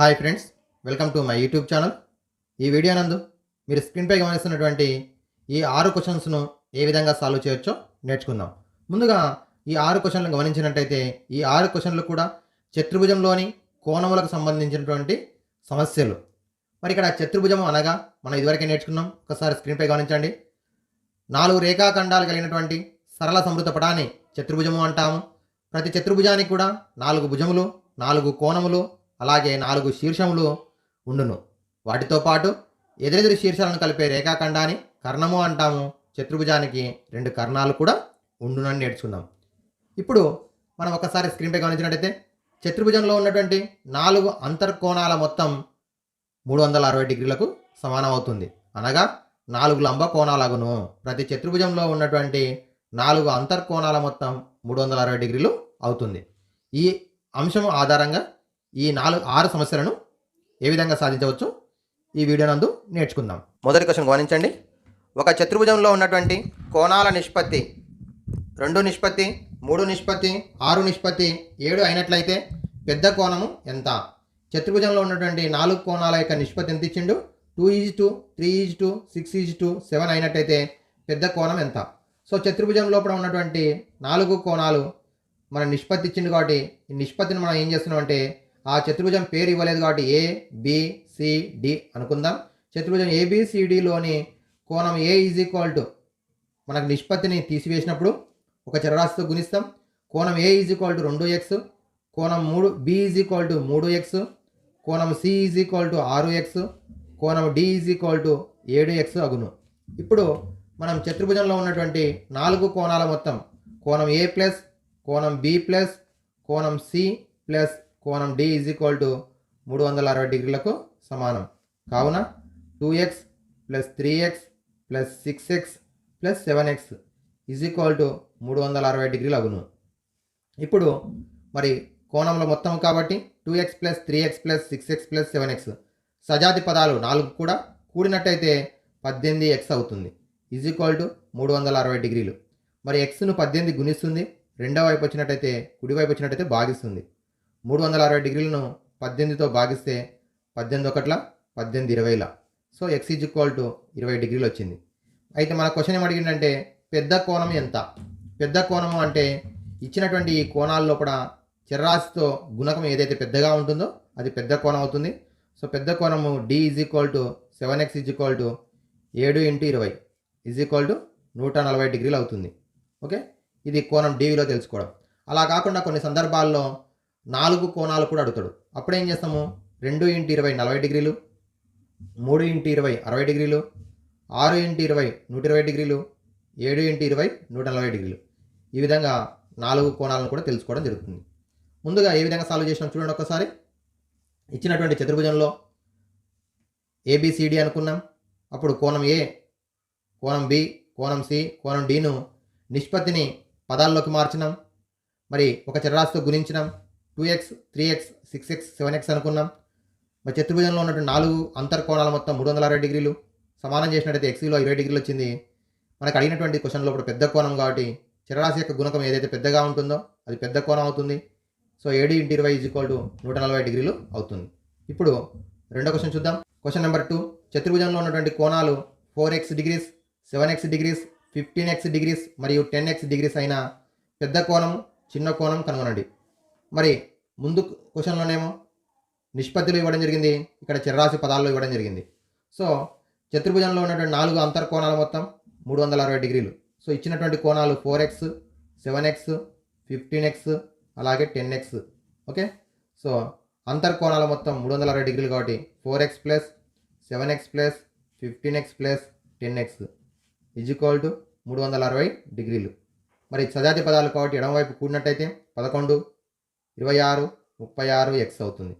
Hi friends, welcome to my YouTube channel. ఈ video నందు మీరు స్క్రీన్పై గమనిస్తున్నటువంటి ఈ 6 క్వశ్చన్స్ను ఏ విధంగా సాల్వ్ చేయొచ్చో నేర్చుకుందాం. ముందుగా ఈ 6 క్వశ్చన్లను గమనించినట్టయితే ఈ 6 క్వశ్చన్లు కూడా చతుర్భుజంలోని కోణములకు సంబంధించినటువంటి సమస్యలు. మరి ఇక్కడ చతుర్భుజం అనగా మనం ఇదివరకే నేర్చుకున్నాం. ఒకసారి స్క్రీన్పై గమనించండి. 4 రేఖాఖండాలు కలిగినటువంటి సరళ సమృద్ధ పటాన్ని చతుర్భుజము అంటాము. ప్రతి చతుర్భుజానికి కూడా 4 భుజములు, 4 కోణములు, అలాగే 4 శీర్షములు ఉండును. వాటితో పాటు ఎదురెదురు శీర్షాలను కలిపే రేఖాఖండాన్ని కర్ణము అంటాము. చతుర్భుజానికి 2 కర్ణాలు కూడా ఉండునని నేర్చుకుందాం. ఇప్పుడు మనం ఒకసారి స్క్రీన్పై గమనించినట్టయితే చతుర్భుజంలో ఉన్నటువంటి 4 అంతర్కోణాల మొత్తం 360 డిగ్రీలకు సమానం అవుతుంది. అనగా 4 లంబ కోణాలగును. ప్రతి చతుర్భుజంలో ఉన్నటువంటి 4 అంతర్కోణాల మొత్తం 360 డిగ్రీలు అవుతుంది. ఈ అంశం ఆధారంగా ఈ 6 సమస్యలను ఏ విధంగా సాధించవచ్చు ఈ వీడియో నందు నేర్చుకుందాం. మొదటి క్వశ్చన్ గమనించండి. ఒక చతుర్భుజంలో ఉన్నటువంటి కోణాల నిష్పత్తి 2 నిష్పత్తి, 3 నిష్పత్తి, 6 నిష్పత్తి 7 అయినట్లయితే పెద్ద కోణము ఎంత? చతుర్భుజంలో ఉన్నటువంటి 4 కోణాల యొక్క నిష్పత్తి ఎంత ఇచ్చిండు? 2:2, 3:2, 6:7 అయినట్టయితే పెద్ద కోణం ఎంత? సో చతుర్భుజం లోపల ఉన్నటువంటి 4 కోణాలు మన నిష్పత్తి ఇచ్చిండు కాబట్టి ఈ నిష్పత్తిని మనం ఏం చేస్తున్నాం అంటే ఆ చతుర్భుజం పేరు ఇవ్వలేదు కాబట్టి ఏ, బి, సి, డి అనుకుందాం. చతుర్భుజం ఏబిసిడిలోని కోణం ఏ ఈజ్ ఈక్వల్ టు మనకు నిష్పత్తిని తీసివేసినప్పుడు ఒక చరరాశితో గుణిస్తాం. కోణం ఏ ఈజ్ ఈక్వల్ టు 2x, కోణం B is equal to 3x, కోణం C is equal to 6x, కోణం D is equal to 7x అగును. ఇప్పుడు మనం చతుర్భుజంలో ఉన్నటువంటి 4 కోణాల మొత్తం కోణం ఏ ప్లస్ కోణం బి ప్లస్ కోణం సి ప్లస్ కోణం డి ఈజ్ ఈక్వల్ టు 360 డిగ్రీలకు సమానం. కావున 2x plus 3x plus 6x plus 7x is equal to 360 డిగ్రీలు అగును. ఇప్పుడు మరి కోణంలో మొత్తం కాబట్టి 2x plus 3x plus 6x plus 7x సజాతి పదాలు 4 కూడా కూడినట్టయితే 18x అవుతుంది. ఈజ్ ఈక్వల్ టు 360 డిగ్రీలు. మరి xను 18 గుణిస్తుంది. రెండో వైపు వచ్చినట్టయితే కుడివైపు వచ్చినట్టయితే భాగిస్తుంది. 360 డిగ్రీలను 18తో భాగిస్తే 18 ఒకట్ల 18 20ల. So x is equal to 20 డిగ్రీలు వచ్చింది. అయితే మన క్వశ్చన్ ఏం అడిగిందంటే పెద్ద కోణం ఎంత? పెద్ద కోణము అంటే ఇచ్చినటువంటి ఈ కోణాల లోపల చరరాశితో గుణకం ఏదైతే పెద్దగా ఉంటుందో అది పెద్ద కోణం అవుతుంది. సో పెద్ద కోణము d is equal to 7x is equal to 7 × 20 is equal to 140 డిగ్రీలు అవుతుంది. ఓకే, ఇది కోణం d విలువ తెలుసుకోవడం. అలా కాకుండా కొన్ని సందర్భాల్లో 4 కోణాలు కూడా అడుగుతాడు. అప్పుడు ఏం చేస్తాము? 2 × 20 40 డిగ్రీలు, 3 × 20 60 డిగ్రీలు, 6 × 20 120 డిగ్రీలు, 7 × 20 140 డిగ్రీలు. ఈ విధంగా 4 కోణాలను కూడా తెలుసుకోవడం జరుగుతుంది. ముందుగా ఏ విధంగా సాల్వ్ చేసినాం చూడండి ఒకసారి. ఇచ్చినటువంటి చతుర్భుజంలో ఏబిసిడి అనుకున్నాం. అప్పుడు కోణం ఏ, కోణం బి, కోణం సి, కోణం డిను నిష్పత్తిని పదాల్లోకి మార్చినాం. మరి ఒక చరరాశితో గుణించినాం. 2x, 3x, 6x, 7x అనుకున్నాం. మరి చతుర్భుజంలో ఉన్నటువంటి 4 అంతర్కోణాల మొత్తం 360 డిగ్రీలు సమానం చేసినట్టయితే x విలువ 20 డిగ్రీలు వచ్చింది. మనకు అడిగినటువంటి క్వశ్చన్లో ఇప్పుడు పెద్ద కోణం కాబట్టి చరరాశి యొక్క గుణకం ఏదైతే పెద్దగా ఉంటుందో అది పెద్ద కోణం అవుతుంది. సో 7 × 20 ఈజ్ ఈక్వల్ టు 140 డిగ్రీలు అవుతుంది. ఇప్పుడు రెండో క్వశ్చన్ చూద్దాం. Question number 2. చతుర్భుజంలో ఉన్నటువంటి కోణాలు 4x degrees, 7x degrees, 15x degrees మరియు 10x డిగ్రీస్ అయిన పెద్ద కోణం, చిన్న కోణం కనుగొనండి. మరి ముందు క్వశ్చన్లోనేమో నిష్పత్తులు ఇవ్వడం జరిగింది, ఇక్కడ చరరాశి పదాల్లో ఇవ్వడం జరిగింది. సో చతుర్భుజంలో ఉన్నటువంటి 4 అంతర్కోణాల మొత్తం 360 డిగ్రీలు. సో ఇచ్చినటువంటి కోణాలు 4x, 7x, 15x అలాగే 10x. ఓకే, సో అంతర్కోణాల మొత్తం 360 డిగ్రీలు కాబట్టి 4x plus 7x plus 15x plus 10x is equal to 360 డిగ్రీలు. మరి సజాతి పదాలు కాబట్టి ఎడమవైపు కూడినట్టయితే 11, 26, 36x అవుతుంది.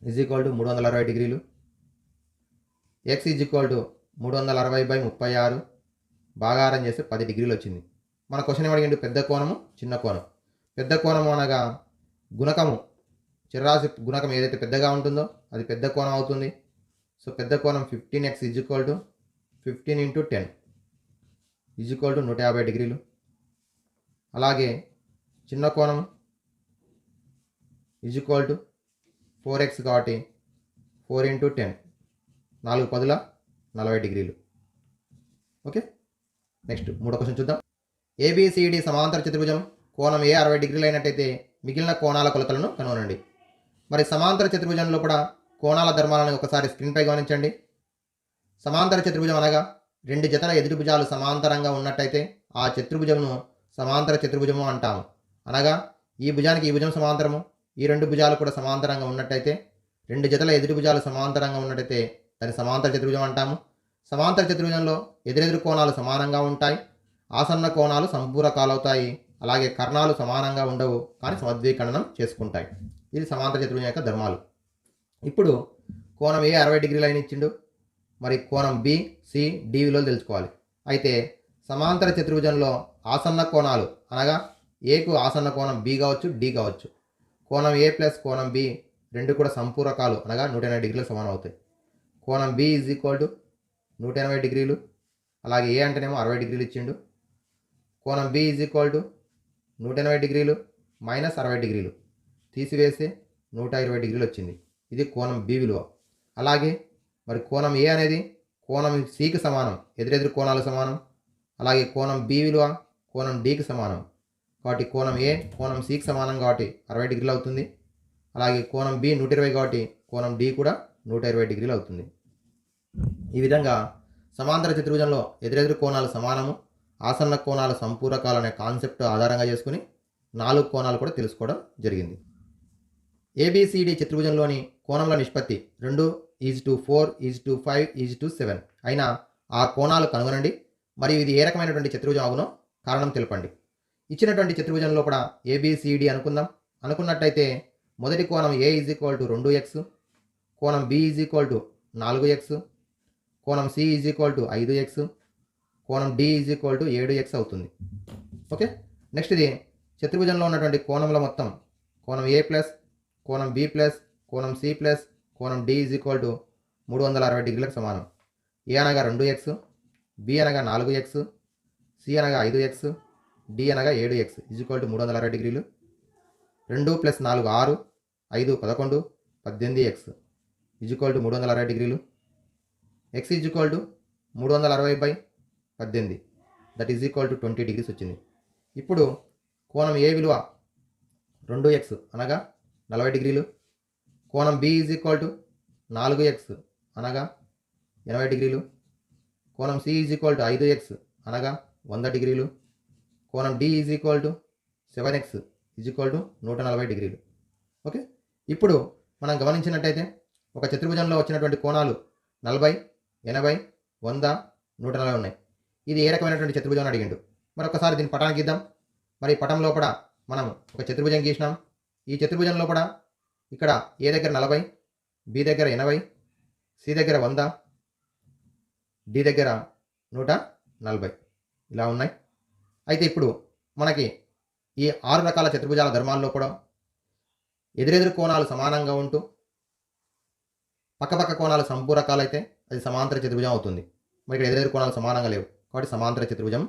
ఈజ్ ఈక్వల్ టు 360 డిగ్రీలు. x ఈజ్ ఈక్వల్ టు 360/36 భాగాహారం చేస్తే 10 డిగ్రీలు వచ్చింది. మన క్వశ్చన్ ఏమడిగిండు? పెద్ద కోణము, చిన్న కోణం. పెద్ద కోణము అనగా గుణకము, చరరాశి గుణకం ఏదైతే పెద్దగా ఉంటుందో అది పెద్ద కోణం అవుతుంది. సో పెద్ద కోణం 15x is equal to 15 × 10 is equal to 150 డిగ్రీలు. అలాగే చిన్న కోణం ఈజ్ ఈక్వల్ టు 4x కాబట్టి 4 × 10 4 పదుల 40 డిగ్రీలు. ఓకే, నెక్స్ట్ మూడో క్వశ్చన్ చూద్దాం. ఏబిసిడి సమాంతర చతుర్భుజం కోణం ఏ 60 డిగ్రీలు అయినట్టయితే మిగిలిన కోణాల కొలతలను కనుగొనండి. మరి సమాంతర చతుర్భుజంలో కూడా కోణాల ధర్మాలను ఒకసారి స్క్రీన్పై గమనించండి. సమాంతర చతుర్భుజం అనగా రెండు జతల ఎదురు భుజాలు సమాంతరంగా ఉన్నట్టయితే ఆ చతుర్భుజమును సమాంతర చతుర్భుజము అంటాము. అనగా ఈ భుజానికి ఈ భుజం సమాంతరము, ఈ రెండు భుజాలు కూడా సమాంతరంగా ఉన్నట్టయితే, రెండు జతల ఎదురు భుజాలు సమాంతరంగా ఉన్నట్టయితే దాన్ని సమాంతర చతుర్భుజం అంటాము. సమాంతర చతుర్భుజంలో ఎదురెదురు కోణాలు సమానంగా ఉంటాయి, ఆసన్న కోణాలు సంపూరకాలవుతాయి, అలాగే కర్ణాలు సమానంగా ఉండవు కానీ సమద్విఖండనం చేసుకుంటాయి. ఇది సమాంతర చతుర్భుజం యొక్క ధర్మాలు. ఇప్పుడు కోణం ఏ 60 డిగ్రీలు అయిన ఇచ్చిండు, మరి కోణం బి, సి, డి విలువలు తెలుసుకోవాలి. అయితే సమాంతర చతుర్భుజంలో ఆసన్న కోణాలు అనగా ఏకు ఆసన్న కోణం బి కావచ్చు, డి కావచ్చు. కోణం ఏ ప్లస్ కోణం బి రెండు కూడా సంపూరకాలు అనగా 180 డిగ్రీలు సమానం అవుతాయి. కోణం బి ఈజ్ ఈక్వల్ టు 180 డిగ్రీలు, అలాగే ఏ అంటేనేమో 60 డిగ్రీలు ఇచ్చిండు. కోణం బి ఈజ్ ఈక్వల్ టు 180 డిగ్రీలు మైనస్ 60 డిగ్రీలు తీసివేస్తే 120 డిగ్రీలు వచ్చింది. ఇది కోణం బి విలువ. అలాగే మరి కోణం ఏ అనేది కోణం సికి సమానం, ఎదురెదురు కోణాలు సమానం. అలాగే కోణం బి విలువ కోణం డికి సమానం కాబట్టి కోణం ఏ కోణం సికి సమానం కాబట్టి 60 డిగ్రీలు అవుతుంది. అలాగే కోణం బి 120 కాబట్టి కోణం డి కూడా 120 డిగ్రీలు అవుతుంది. ఈ విధంగా సమాంతర చతుర్భుజంలో ఎదురెదురు కోణాలు సమానము, ఆసన్న కోణాలు సంపూరకాలు అనే కాన్సెప్ట్ ఆధారంగా చేసుకుని 4 కోణాలు కూడా తెలుసుకోవడం జరిగింది. ఏబిసిడి చతుర్భుజంలోని కోణంల నిష్పత్తి 2:4:5:7 అయినా ఆ కోణాలు కనుగొనండి మరియు ఇది ఏ రకమైనటువంటి చతుర్భుజం అవునో కారణం తెలపండి. ఇచ్చినటువంటి చతుర్భుజంలో కూడా ఏబిసిడి అనుకున్నట్టయితే మొదటి కోణం ఏ ఈజ్ ఈక్వల్ టు 2x, కోణం B is equal to 4x, కోణం C is equal to 5x, కోణం D is equal to 7x అవుతుంది. ఓకే, నెక్స్ట్ ఇది చతుర్భుజంలో ఉన్నటువంటి కోణంల మొత్తం కోణం ఏ ప్లస్ కోణం బి ప్లస్ కోణం సి ప్లస్ కోణం డి ఈజ్ ఈక్వల్ టు 360 డిగ్రీలకు సమానం. ఏ అనగా 2x, బి అనగా 4x, సి అనగా 5x, డి అనగా 7x ఈజ్ ఈక్వల్ టు 360 డిగ్రీలు. 2 + 4 6, 5 11 18x ఈజ్ ఈక్వల్ టు 360 డిగ్రీలు. X is equal to 360/18 that is equal to 20 degrees వచ్చింది. ఇప్పుడు కోణం ఏ విలువ 2x అనగా 40 డిగ్రీలు, కోణం B is equal to 4x అనగా 80 డిగ్రీలు, కోణం C is equal to 5x అనగా 100 డిగ్రీలు, కోణం D is equal to 7x is equal to 140 డిగ్రీలు. ఓకే, ఇప్పుడు మనం గమనించినట్టయితే ఒక చతుర్భుజంలో వచ్చినటువంటి కోణాలు 40, 80, 100, 140 ఉన్నాయి. ఇది ఏ రకమైనటువంటి చతుర్భుజం అని అడిగిండు. మరి ఒకసారి దీన్ని పటానికి గీద్దాం. మరి పటం లోపల మనం ఒక చతుర్భుజం గీసినాం. ఈ చతుర్భుజం లోపల ఇక్కడ ఏ దగ్గర 40, బి దగ్గర 80, సి దగ్గర 100, డి దగ్గర 140 ఇలా ఉన్నాయి. అయితే ఇప్పుడు మనకి ఈ 6 రకాల చతుర్భుజాల ధర్మాల్లో కూడా ఎదురెదురు కోణాలు సమానంగా ఉంటూ పక్కపక్క కోణాలు సంపూరకాలు అయితే అది సమాంతర చతుర్భుజం అవుతుంది. మరి ఇక్కడ ఎదురెదురు కోణాలు సమానంగా లేవు కాబట్టి సమాంతర చతుర్భుజం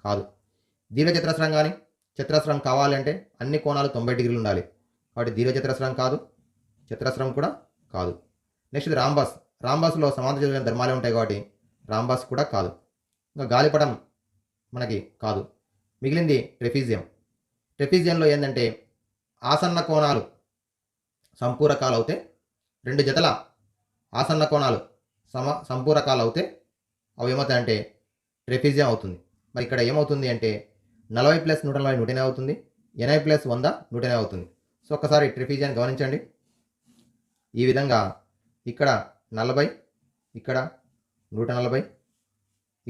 కాదు. దీర్ఘచతురస్రం కానీ చతురస్రం కావాలంటే అన్ని కోణాలు 90 డిగ్రీలు ఉండాలి కాబట్టి దీర్ఘచతురస్రం కాదు, చతురస్రం కూడా కాదు. నెక్స్ట్ ఇది రాంబాస్. రాంబాస్లో సమాంతర చతుర్భుజం ధర్మాలే ఉంటాయి కాబట్టి రాంబాస్ కూడా కాదు. ఇంకా గాలిపటం మనకి కాదు. మిగిలింది ట్రెఫీజియం. ట్రెఫీజియంలో ఏంటంటే ఆసన్న కోణాలు సంపూరకాలు అవుతే, రెండు జతల ఆసన్న కోణాలు సంపూరకాలు అవుతే అవి ఏమవుతాయంటే ట్రెఫీజియం అవుతుంది. మరి ఇక్కడ ఏమవుతుంది అంటే 40 + 140 180 అవుతుంది, 80 + 100 180 అవుతుంది. సో ఒక్కసారి ట్రెఫీజియాన్ని గమనించండి. ఈ విధంగా ఇక్కడ 40, ఇక్కడ 140,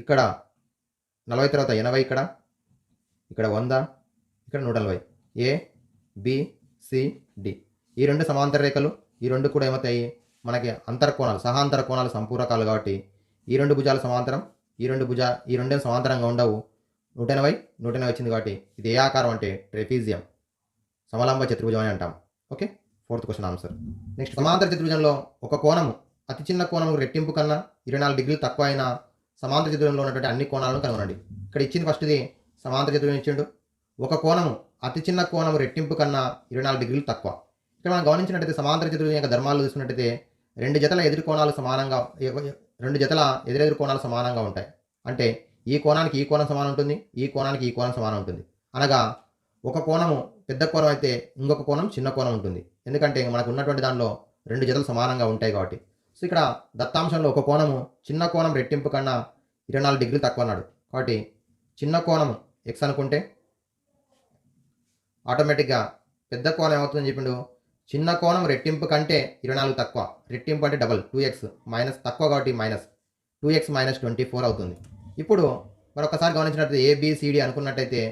ఇక్కడ 40 తర్వాత 80, ఇక్కడ 100, ఇక్కడ 140. ఏ, బి, సి, డి ఈ రెండు సమాంతర రేఖలు. ఈ రెండు కూడా ఏమవుతాయి మనకి అంతర్కోణాలు, సహాంతర కోణాలు సంపూరకాలు కాబట్టి ఈ రెండు భుజాలు సమాంతరం, ఈ రెండే సమాంతరంగా ఉండవు. 180 180 వచ్చింది కాబట్టి ఇది ఏ ఆకారం అంటే ట్రెఫీజియం, సమలంబ చతుర్భుజం అని అంటాం. Okay, 4th question answer. Next సమాంతర చతుర్భుజంలో ఒక కోణము అతి చిన్న కోణము రెట్టింపు కన్నా 24 డిగ్రీలు తక్కువ అయిన సమాంతర చతుర్భుజంలో ఉన్నటువంటి అన్ని కోణాలను కనుగొనండి. ఇక్కడ ఇచ్చింది ఫస్ట్ది సమాంతర చతుర్భుజం ఇచ్చిండు. ఒక కోణము అతి చిన్న కోణము రెట్టింపు కన్నా 24 డిగ్రీలు తక్కువ. ఇక్కడ మనం గమనించినట్టయితే సమాంతర చతుర్భుజం యొక్క ధర్మాలు చూసుకున్నట్టయితే రెండు జతల ఎదురు కోణాలు సమానంగా రెండు జతల ఎదురెదురు కోణాలు సమానంగా ఉంటాయి. అంటే ఈ కోణానికి ఈ కోణం సమానం ఉంటుంది, ఈ కోణానికి ఈ కోణం సమానం ఉంటుంది. అనగా ఒక కోణము పెద్ద కోణం అయితే ఇంకొక కోణం చిన్న కోణం ఉంటుంది. ఎందుకంటే మనకు ఉన్నటువంటి దానిలో రెండు జతలు సమానంగా ఉంటాయి కాబట్టి. సో ఇక్కడ దత్తాంశంలో ఒక కోణము చిన్న కోణం రెట్టింపు కన్నా 24 డిగ్రీలు తక్కువ అన్నాడు. కాబట్టి చిన్న కోణం ఎక్స్ అనుకుంటే ఆటోమేటిక్గా పెద్ద కోణం ఏమవుతుందని చెప్పిండు, చిన్న కోణం రెట్టింపు కంటే 24 తక్కువ. రెట్టింపు అంటే డబల్ 2x మైనస్ తక్కువ కాబట్టి మైనస్ 2x మైనస్ 24 అవుతుంది. ఇప్పుడు మరొకసారి గమనించినట్లయితే ఏబిసిడి అనుకున్నట్టయితే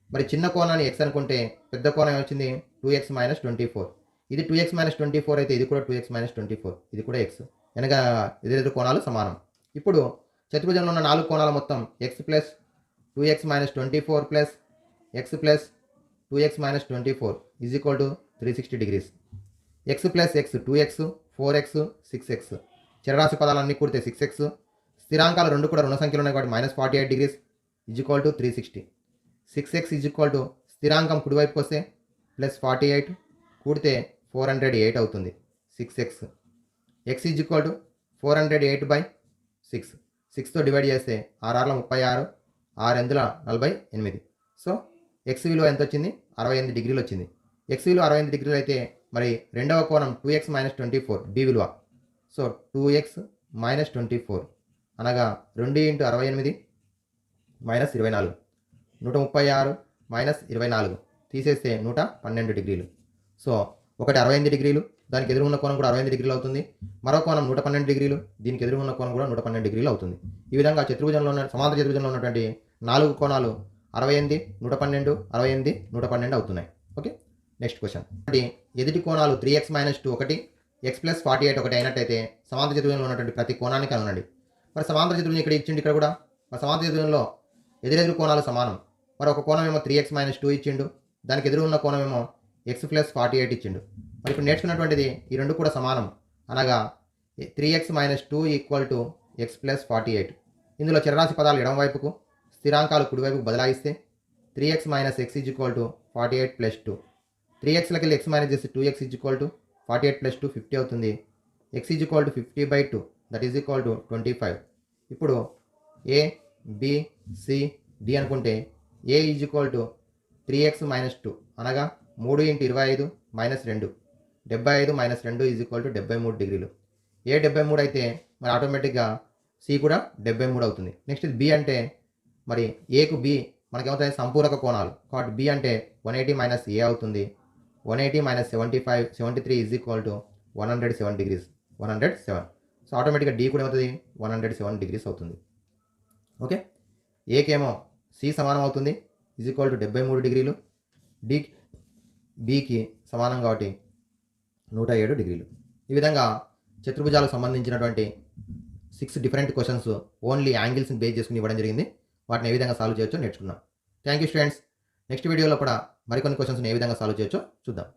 మరి చిన్న కోణాన్ని ఎక్స్ అనుకుంటే పెద్ద కోణం వచ్చింది 2x మైనస్ 24. ఇది 2x మైనస్ 24 అయితే ఇది కూడా 2x మైనస్ 24, ఇది కూడా ఎక్స్. వెనక ఎదురెదురు కోణాలు సమానం. ఇప్పుడు చతుర్భుజంలో ఉన్న 4 కోణాల మొత్తం X plus 2x minus 24 plus X plus 2x minus 24 is equal to 360 degrees. X plus X 2x, 4x, 6x. చరరాశి పదాలన్నీ కూడితే 6x. స్థిరాంకాలు రెండు కూడా రుణ సంఖ్యలు ఉన్నాయి కాబట్టి minus 48 degrees is equal to 360. 6x is equal to స్థిరాంకం కుడివైపుకి వస్తే ప్లస్ 48 కూడితే 408 అవుతుంది 6x. X is equal to 408/6. 6తో డివైడ్ చేస్తే 6 36, 6 48. సో ఎక్స్ విలువ ఎంత వచ్చింది, 68 డిగ్రీలు వచ్చింది. ఎక్స్ విలువ 68 డిగ్రీలు అయితే మరి రెండవ కోణం 2x మైనస్ 24 బి విలువ. సో 2x మైనస్ 24 అనగా 2 × 68 మైనస్ 24, 136 మైనస్ 24 తీసేస్తే 112 డిగ్రీలు. సో ఒకటి 68 డిగ్రీలు, దానికి ఎదురు ఉన్న కోణం కూడా 68 డిగ్రీలు అవుతుంది. మరో కోణం 112 డిగ్రీలు, దీనికి ఎదురు ఉన్న కోణం కూడా 112 డిగ్రీలు అవుతుంది. ఈ విధంగా చతుర్భుజంలో ఉన్న సమాంతర చతుర్భుజంలో ఉన్నటువంటి 4 కోణాలు 68, 112, 68, 112 అవుతున్నాయి. Okay, next question. ఎదుటి కోణాలు 3x మైనస్ 2 ఒకటి, ఎక్స్ ప్లస్ 48 ఒకటి అయినట్టయితే సమాంతర చతుర్భుజంలో ఉన్నటువంటి ప్రతి కోణాన్ని కనుగొనండి. మరి సమాంతర చతుర్భుజం ఇక్కడ ఇచ్చిండు, ఇక్కడ కూడా మరి సమాంతర చతుర్భుజంలో ఎదురెదురు కోణాలు సమానం. మరి ఒక కోణం ఏమో 3x మైనస్ 2 ఇచ్చిండు, దానికి ఎదురు ఉన్న కోణం ఏమో ఎక్స్ ప్లస్ 48 ఇచ్చిండు. మరి ఇప్పుడు నేర్చుకున్నటువంటిది ఈ రెండు కూడా సమానం. అనగా 3x minus 2 equal to X plus 48. ఇందులో చరరాశి పదాలు ఎడమవైపుకు, స్థిరాంకాలు కుడివైపుకు బదలాయిస్తే 3x minus X is equal to 48 plus 2. 3xలకి వెళ్ళి ఎక్స్ మైనస్ చేస్తే 2x is equal to 48 plus 2 50 అవుతుంది. X is equal to 50/2 that is equal to 25. ఇప్పుడు ఏ బి సి డి అనుకుంటే A is equal to 3x minus 2 అనగా 3 × 25 minus 2, 75 minus 2 is equal to 73 డిగ్రీలు. ఏ 73 అయితే మరి ఆటోమేటిక్గా సి కూడా 73 అవుతుంది. నెక్స్ట్ బి అంటే మరి ఏకు బి మనకేమవుతాయి సంపూరక కోణాలు కాబట్టి బి అంటే 180 మైనస్ ఏ అవుతుంది. 180 minus 73 is equal to 107 degrees, 107. So ఆటోమేటిక్గా డి కూడా ఏమవుతుంది 107 డిగ్రీస్ అవుతుంది. ఓకే, ఏకేమో సి సమానం అవుతుంది ఈజ్ ఈక్వల్ టు 73 డిగ్రీలు, డి బికి సమానం కాబట్టి 107 డిగ్రీలు. ఈ విధంగా చతుర్భుజాలకు సంబంధించినటువంటి 6 డిఫరెంట్ క్వశ్చన్స్ ఓన్లీ యాంగిల్స్ని బేస్ చేసుకుని ఇవ్వడం జరిగింది. వాటిని ఏ విధంగా సాల్వ్ చేయొచ్చో నేర్చుకున్నాం. Thank you students. నెక్స్ట్ వీడియోలో కూడా మరికొన్ని క్వశ్చన్స్ని ఏ విధంగా సాల్వ్ చేయొచ్చో చూద్దాం.